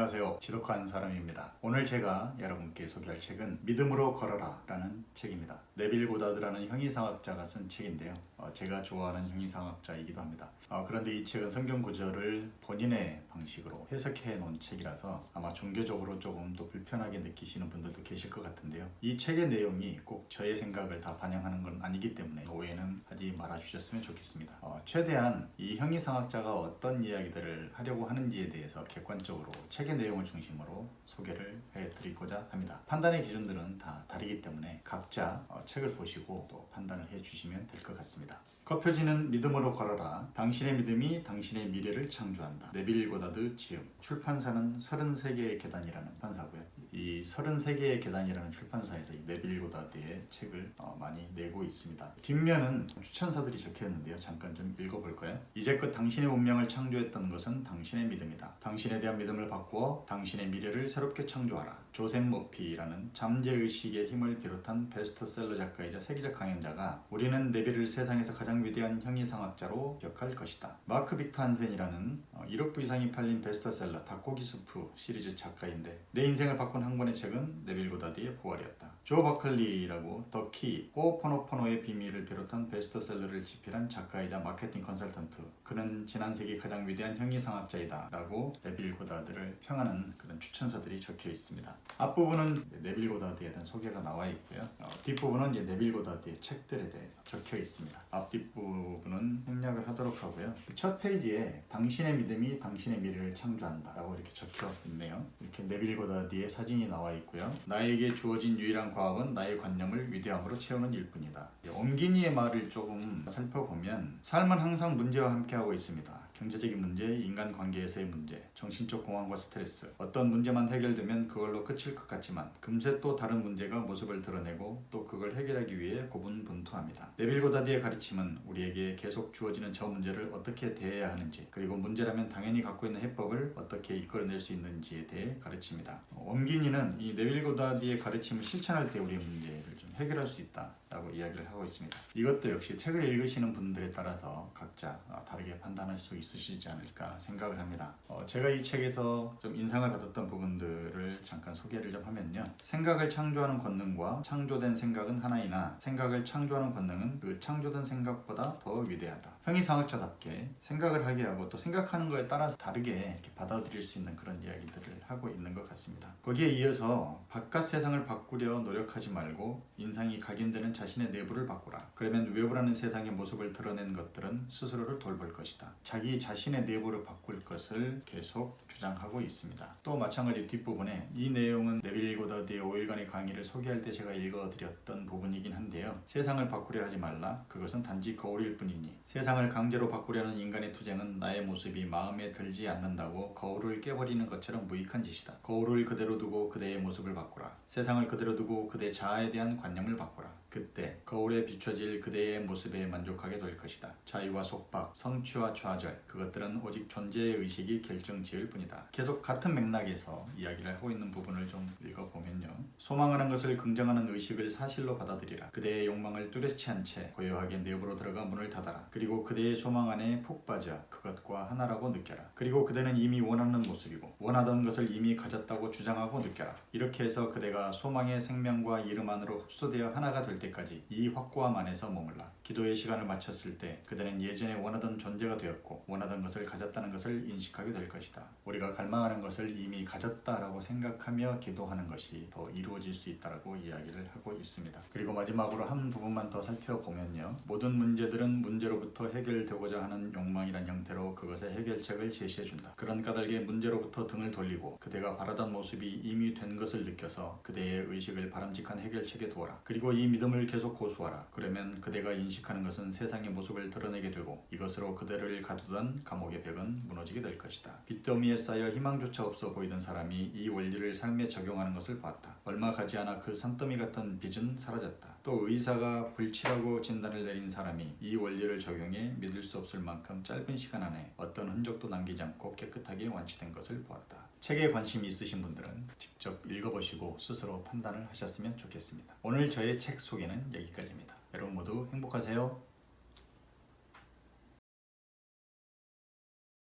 안녕하세요. 지독한 사람입니다. 오늘 제가 여러분께 소개할 책은 믿음으로 걸어라 라는 책입니다. 네빌 고다드라는 형이상학자가 쓴 책인데요. 제가 좋아하는 형이상학자이기도 합니다. 그런데 이 책은 성경 구절을 본인의 방식으로 해석해 놓은 책이라서 아마 종교적으로 조금 더 불편하게 느끼시는 분들도 계실 것 같은데요. 이 책의 내용이 꼭 저의 생각을 다 반영하는 건 아니기 때문에 오해는 하지 말아 주셨으면 좋겠습니다. 최대한 이 형이상학자가 어떤 이야기들을 하려고 하는지에 대해서 객관적으로 책의 내용을 중심으로 소개를 해드리고자 합니다. 판단의 기준들은 다 다르기 때문에 각자 책을 보시고 또 판단을 해주시면 될 것 같습니다. 겉표지는 믿음으로 걸어라. 당신의 믿음이 당신의 미래를 창조한다. 네빌 고다드 지음. 출판사는 33개의 계단이라는 출판사고요. 이 33개의 계단이라는 출판사에서 이 네빌 고다드의 책을 많이 내고 있습니다. 뒷면은 추천사들이 적혀있는데요. 잠깐 좀 읽어볼까요? 이제껏 당신의 운명을 창조했던 것은 당신의 믿음이다. 당신에 대한 믿음을 바꾸어 당신의 미래를 새롭게 창조하라. 조셉 머피라는 잠재의식의 힘을 비롯한 베스트셀러 작가이자 세계적 강연자가 우리는 네빌을 세상에서 가장 위대한 형이상학자로 기억할 것이다. 마크 빅터 한센이라는 1억 부 이상이 팔린 베스트셀러 닭고기 수프 시리즈 작가인데 내 인생을 바꾼 한 권의 책은 네빌 고다드의 부활이었다. 조 버클리라고 더 키, 호어포노포노의 비밀을 비롯한 베스트셀러를 집필한 작가이자 마케팅 컨설턴트. 그는 지난 세기 가장 위대한 형이상학자이다 라고 네빌 고다드를 평하는 그런 추천서들이 적혀 있습니다. 앞부분은 네빌 고다드에 대한 소개가 나와 있고요. 뒷부분은 이제 네빌 고다드의 책들에 대해서 적혀 있습니다. 앞뒷부분은 생략을 하도록 하고요. 첫 페이지에 당신의 믿음이 당신의 미래를 창조한다 라고 이렇게 적혀 있네요. 이렇게 네빌 고다드의 사진이 나와 있고요. 나에게 주어진 유일한 과업은 나의 관념을 위대함으로 채우는 일뿐이다. 옴기니의 말을 조금 살펴보면 삶은 항상 문제와 함께하고 있습니다. 경제적인 문제, 인간관계에서의 문제, 정신적 공황과 스트레스. 어떤 문제만 해결되면 그걸로 끝일 것 같지만 금세 또 다른 문제가 모습을 드러내고 또 그걸 해결하기 위해 고분분투합니다. 네빌 고다드의 가르침은 우리에게 계속 주어지는 저 문제를 어떻게 대해야 하는지, 그리고 문제라면 당연히 갖고 있는 해법을 어떻게 이끌어낼 수 있는지에 대해 가르칩니다. 옴기니는 이 네빌 고다드의 가르침을 실천할 때 우리의 문제를 좀 해결할 수 있다 라고 이야기를 하고 있습니다. 이것도 역시 책을 읽으시는 분들에 따라서 각자 다르게 판단할 수 있으시지 않을까 생각을 합니다. 제가 이 책에서 좀 인상을 받았던 부분들을 잠깐 소개를 좀 하면요. 생각을 창조하는 권능과 창조된 생각은 하나이나 생각을 창조하는 권능은 그 창조된 생각보다 더 위대하다. 형이상학자답게 생각을 하게 하고 또 생각하는 거에 따라서 다르게 이렇게 받아들일 수 있는 그런 이야기들을 하고 있는 것 같습니다. 거기에 이어서 바깥 세상을 바꾸려 노력하지 말고 인상이 각인되는 자신의 내부를 바꾸라. 그러면 외부라는 세상의 모습을 드러낸 것들은 스스로를 돌볼 것이다. 자기 자신의 내부를 바꿀 것을 계속 주장하고 있습니다. 또 마찬가지 뒷부분에 이 내용은 네빌 고다드의 5일간의 강의를 소개할 때 제가 읽어드렸던 부분이긴 한데요. 세상을 바꾸려 하지 말라. 그것은 단지 거울일 뿐이니 세상을 강제로 바꾸려는 인간의 투쟁은 나의 모습이 마음에 들지 않는다고 거울을 깨버리는 것처럼 무익한 짓이다. 거울을 그대로 두고 그대의 모습을 바꾸라. 세상을 그대로 두고 그대 자아에 대한 관념을 바꾸라. 그때 거울에 비춰질 그대의 모습에 만족하게 될 것이다. 자유와 속박, 성취와 좌절, 그것들은 오직 존재의 의식이 결정지을 뿐이다. 계속 같은 맥락에서 이야기를 하고 있는 부분을 좀 읽어보면요. 소망하는 것을 긍정하는 의식을 사실로 받아들이라. 그대의 욕망을 뚜렷이 한 채 고요하게 내부로 들어가 문을 닫아라. 그리고 그대의 소망 안에 푹 빠져 그것과 하나라고 느껴라. 그리고 그대는 이미 원하는 모습이고 원하던 것을 이미 가졌다고 주장하고 느껴라. 이렇게 해서 그대가 소망의 생명과 이름 안으로 흡수되어 하나가 될 때까지 이 확고함 안에서 머물라. 기도의 시간을 마쳤을 때 그대는 예전에 원하던 존재가 되었고 원하던 것을 가졌다는 것을 인식하게 될 것이다. 우리가 갈망하는 것을 이미 가졌다라고 생각하며 기도하는 것이 더 이루어질 수 있다라고 이야기를 하고 있습니다. 그리고 마지막으로 한 부분만 더 살펴보면요. 모든 문제들은 문제로부터 해결되고자 하는 욕망이란 형태로 그것의 해결책을 제시해준다. 그런 까닭에 문제로부터 등을 돌리고 그대가 바라던 모습이 이미 된 것을 느껴서 그대의 의식을 바람직한 해결책에 두어라. 그리고 이 믿음을 계속 고수하라. 그러면 그대가 인식하는 것은 세상의 모습을 드러내게 되고 이것으로 그대를 가두던 감옥의 벽은 무너지게 될 것이다. 빚더미에 쌓여 희망조차 없어 보이던 사람이 이 원리를 삶에 적용하는 것을 봤다. 얼마 가지 않아 그 산더미 같은 빚은 사라졌다. 또 의사가 불치라고 진단을 내린 사람이 이 원리를 적용해 믿을 수 없을 만큼 짧은 시간 안에 어떤 흔적도 남기지 않고 깨끗하게 완치된 것을 보았다. 책에 관심이 있으신 분들은 직접 읽어보시고 스스로 판단을 하셨으면 좋겠습니다. 오늘 저의 책 소개는 여기까지입니다. 여러분 모두 행복하세요.